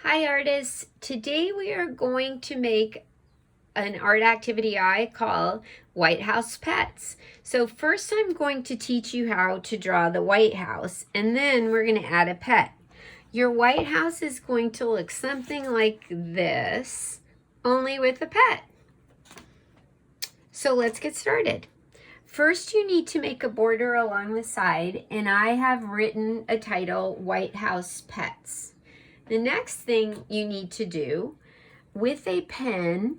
Hi artists, today we are going to make an art activity I call White House Pets. So first I'm going to teach you how to draw the White House, and then we're going to add a pet. Your White House is going to look something like this, only with a pet. So let's get started. First you need to make a border along the side, and I have written a title, White House Pets. The next thing you need to do with a pen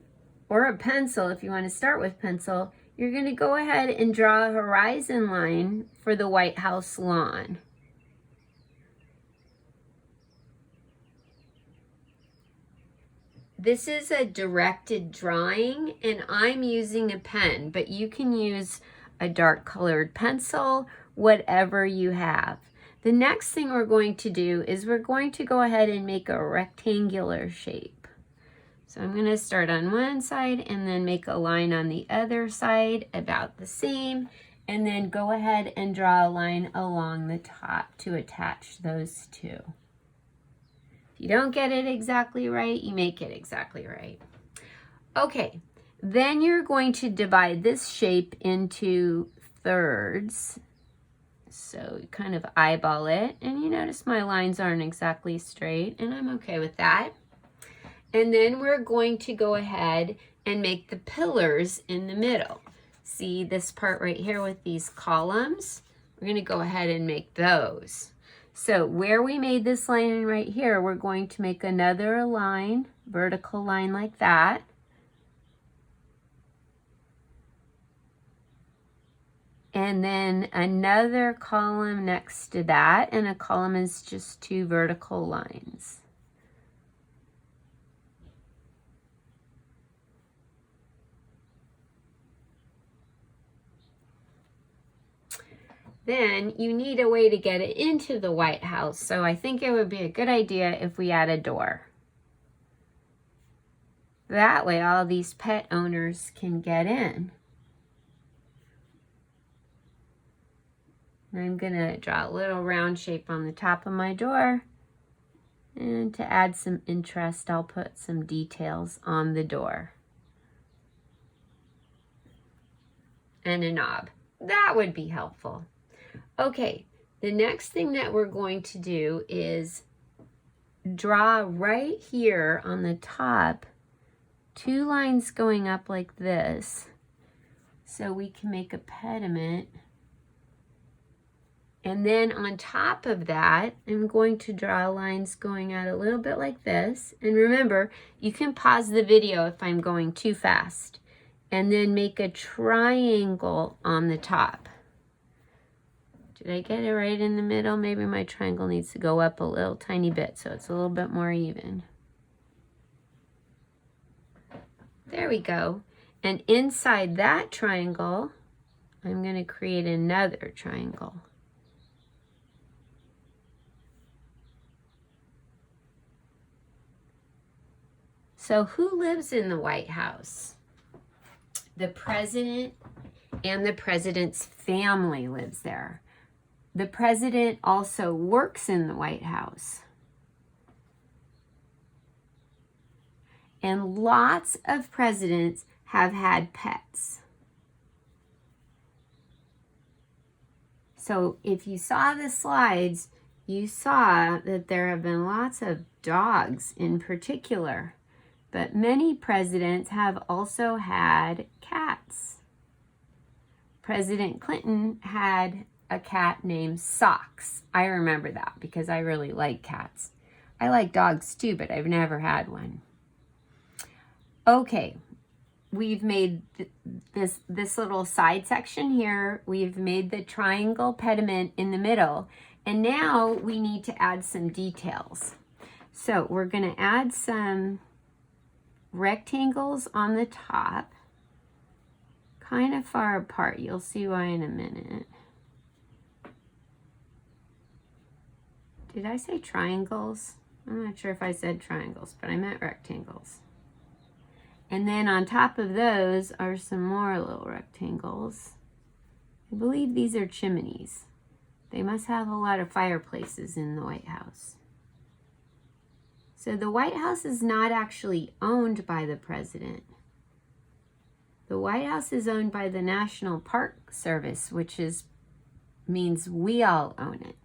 or a pencil, if you want to start with pencil, you're going to go ahead and draw a horizon line for the White House lawn. This is a directed drawing and I'm using a pen, but you can use a dark colored pencil, whatever you have. The next thing we're going to do is we're going to go ahead and make a rectangular shape. So I'm going to start on one side and then make a line on the other side about the same, and then go ahead and draw a line along the top to attach those two. If you don't get it exactly right, you make it exactly right. Okay, then you're going to divide this shape into thirds. So you kind of eyeball it, and you notice my lines aren't exactly straight, and I'm okay with that. And then we're going to go ahead and make the pillars in the middle. See this part right here with these columns? We're going to go ahead and make those. So where we made this line right here, we're going to make another line, vertical line like that. And then another column next to that, and a column is just two vertical lines. Then you need a way to get it into the White House, so I think it would be a good idea if we add a door. That way all these pet owners can get in. And I'm gonna draw a little round shape on the top of my door. And to add some interest, I'll put some details on the door. And a knob. That would be helpful. Okay, the next thing that we're going to do is draw right here on the top two lines going up like this, so we can make a pediment. And then on top of that, I'm going to draw lines going out a little bit like this. And remember, you can pause the video if I'm going too fast. And then make a triangle on the top. Did I get it right in the middle? Maybe my triangle needs to go up a little tiny bit so it's a little bit more even. There we go. And inside that triangle, I'm going to create another triangle. So who lives in the White House? The president and the president's family lives there. The president also works in the White House. And lots of presidents have had pets. So if you saw the slides, you saw that there have been lots of dogs in particular. But many presidents have also had cats. President Clinton had a cat named Socks. I remember that because I really like cats. I like dogs too, but I've never had one. Okay, we've made this little side section here. We've made the triangle pediment in the middle. And now we need to add some details. So we're going to add some rectangles on the top, kind of far apart. You'll see why in a minute. Did I say triangles? I'm not sure if I said triangles, but I meant rectangles. And then on top of those are some more little rectangles. I believe these are chimneys. They must have a lot of fireplaces in the White House. So the White House is not actually owned by the president. The White House is owned by the National Park Service, which means we all own it,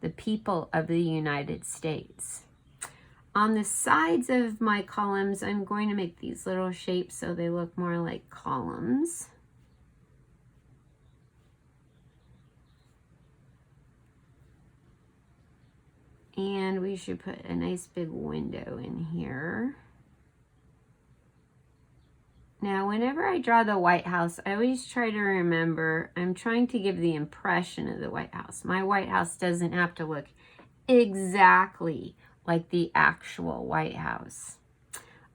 the people of the United States. On the sides of my columns, I'm going to make these little shapes so they look more like columns. And we should put a nice big window in here. Now, whenever I draw the White House, I always try to remember I'm trying to give the impression of the White House. My White House doesn't have to look exactly like the actual White House.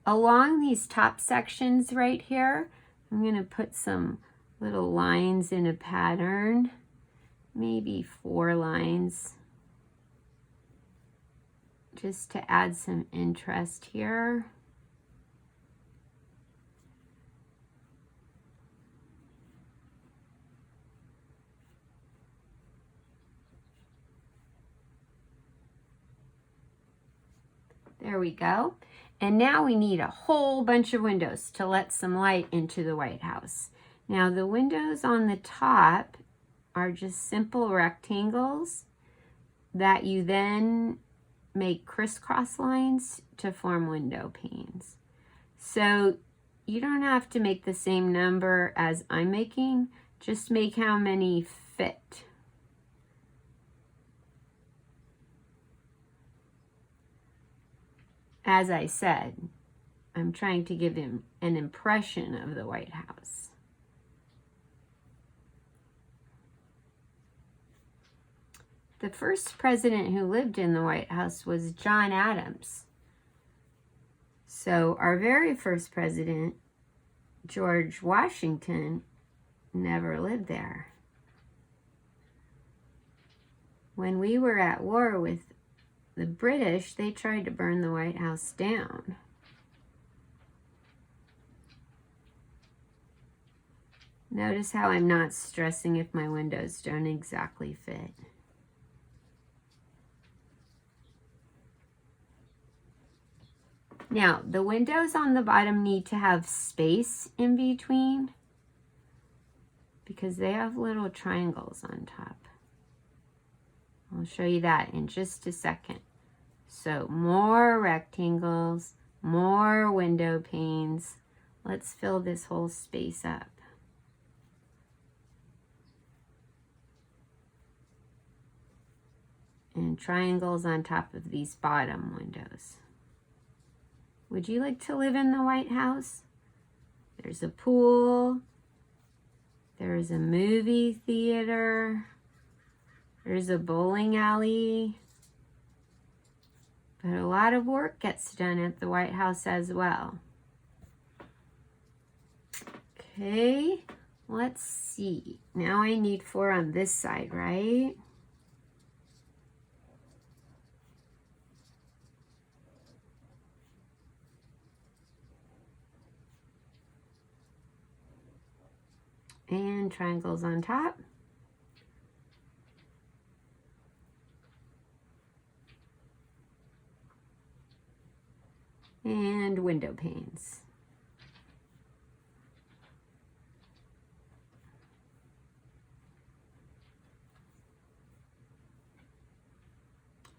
Along these top sections right here, I'm going to put some little lines in a pattern, maybe 4 lines, just to add some interest here. There we go. And now we need a whole bunch of windows to let some light into the White House. Now the windows on the top are just simple rectangles that you then make crisscross lines to form window panes. So you don't have to make the same number as I'm making, just make how many fit. As I said, I'm trying to give him an impression of the White House. The first president who lived in the White House was John Adams. So our very first president, George Washington, never lived there. When we were at war with the British, they tried to burn the White House down. Notice how I'm not stressing if my windows don't exactly fit. Now, the windows on the bottom need to have space in between because they have little triangles on top. I'll show you that in just a second. So more rectangles, more window panes. Let's fill this whole space up. And triangles on top of these bottom windows. Would you like to live in the White House? There's a pool. There's a movie theater. There's a bowling alley. But a lot of work gets done at the White House as well. Okay, let's see. Now I need 4 on this side, right? And triangles on top. And window panes.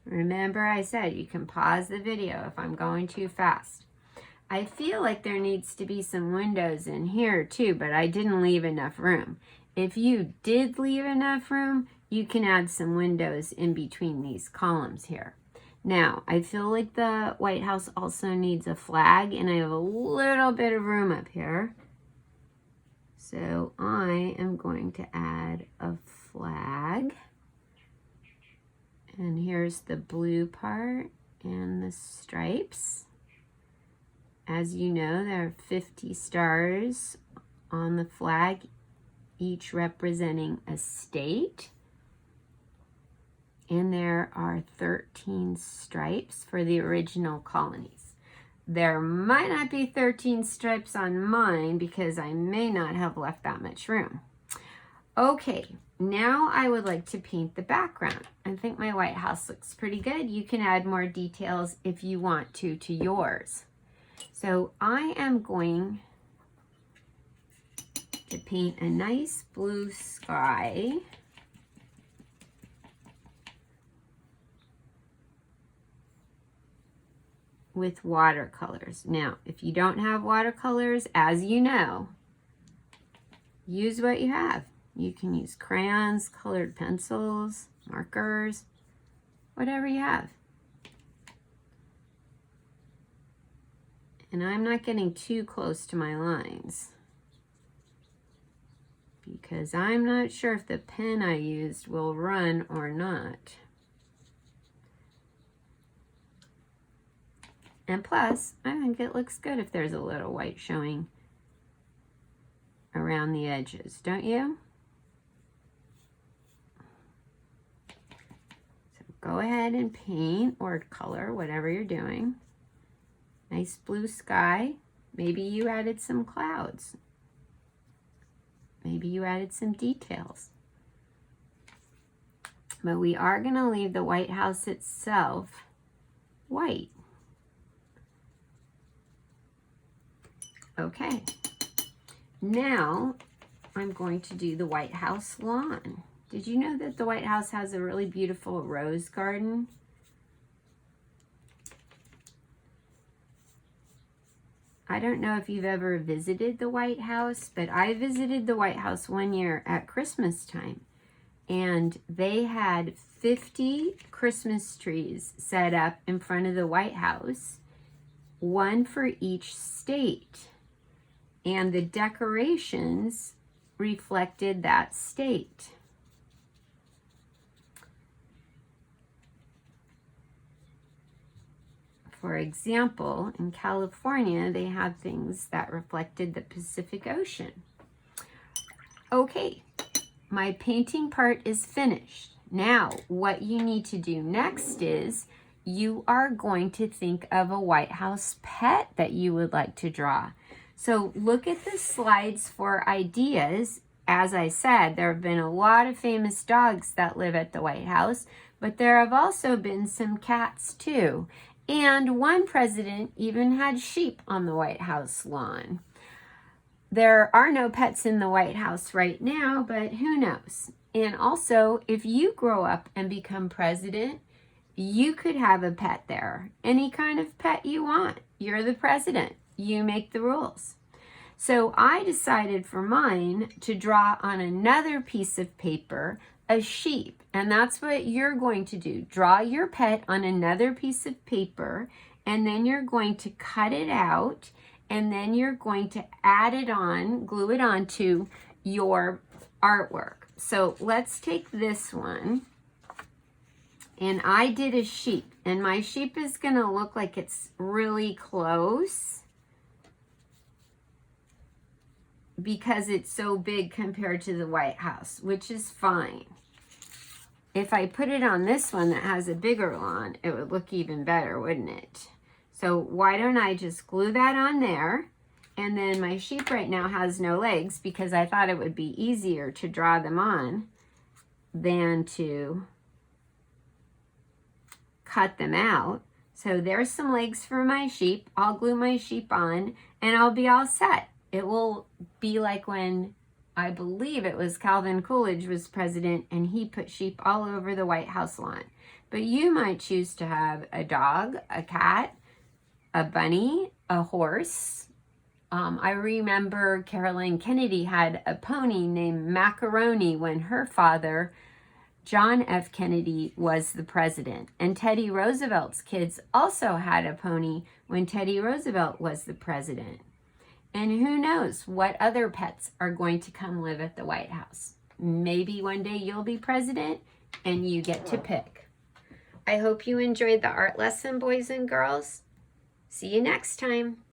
Remember, I said you can pause the video if I'm going too fast. I feel like there needs to be some windows in here too, but I didn't leave enough room. If you did leave enough room, you can add some windows in between these columns here. Now, I feel like the White House also needs a flag, and I have a little bit of room up here. So I am going to add a flag. And here's the blue part and the stripes. As you know, there are 50 stars on the flag, each representing a state. And there are 13 stripes for the original colonies. There might not be 13 stripes on mine because I may not have left that much room. Okay, now I would like to paint the background. I think my White House looks pretty good. You can add more details if you want to yours. So I am going to paint a nice blue sky. With watercolors. Now, if you don't have watercolors, as you know, use what you have. You can use crayons, colored pencils, markers, whatever you have. And I'm not getting too close to my lines because I'm not sure if the pen I used will run or not. And plus, I think it looks good if there's a little white showing around the edges, don't you? So go ahead and paint or color, whatever you're doing. Nice blue sky. Maybe you added some clouds. Maybe you added some details. But we are going to leave the White House itself white. Okay, now I'm going to do the White House lawn. Did you know that the White House has a really beautiful rose garden? I don't know if you've ever visited the White House, but I visited the White House one year at Christmas time, and they had 50 Christmas trees set up in front of the White House, one for each state. And the decorations reflected that state. For example, in California, they had things that reflected the Pacific Ocean. Okay, my painting part is finished. Now, what you need to do next is you are going to think of a White House pet that you would like to draw. So look at the slides for ideas. As I said, there have been a lot of famous dogs that live at the White House, but there have also been some cats too. And one president even had sheep on the White House lawn. There are no pets in the White House right now, but who knows? And also, if you grow up and become president, you could have a pet there. Any kind of pet you want. You're the president. You make the rules. So I decided for mine to draw on another piece of paper a sheep. And that's what you're going to do. Draw your pet on another piece of paper, and then you're going to cut it out, and then you're going to add it on, glue it onto your artwork. So let's take this one. And I did a sheep, and my sheep is going to look like it's really close because it's so big compared to the White House, which is fine. If I put it on this one that has a bigger lawn, it would look even better, wouldn't it? So why don't I just glue that on there? And then my sheep right now has no legs because I thought it would be easier to draw them on than to cut them out. So there's some legs for my sheep. I'll glue my sheep on and I'll be all set. It will be like when I believe it was Calvin Coolidge was president and he put sheep all over the White House lawn. But you might choose to have a dog, a cat, a bunny, a horse. I remember Caroline Kennedy had a pony named Macaroni when her father, John F. Kennedy, was the president. And Teddy Roosevelt's kids also had a pony when Teddy Roosevelt was the president. And who knows what other pets are going to come live at the White House. Maybe one day you'll be president and you get to pick. I hope you enjoyed the art lesson, boys and girls. See you next time.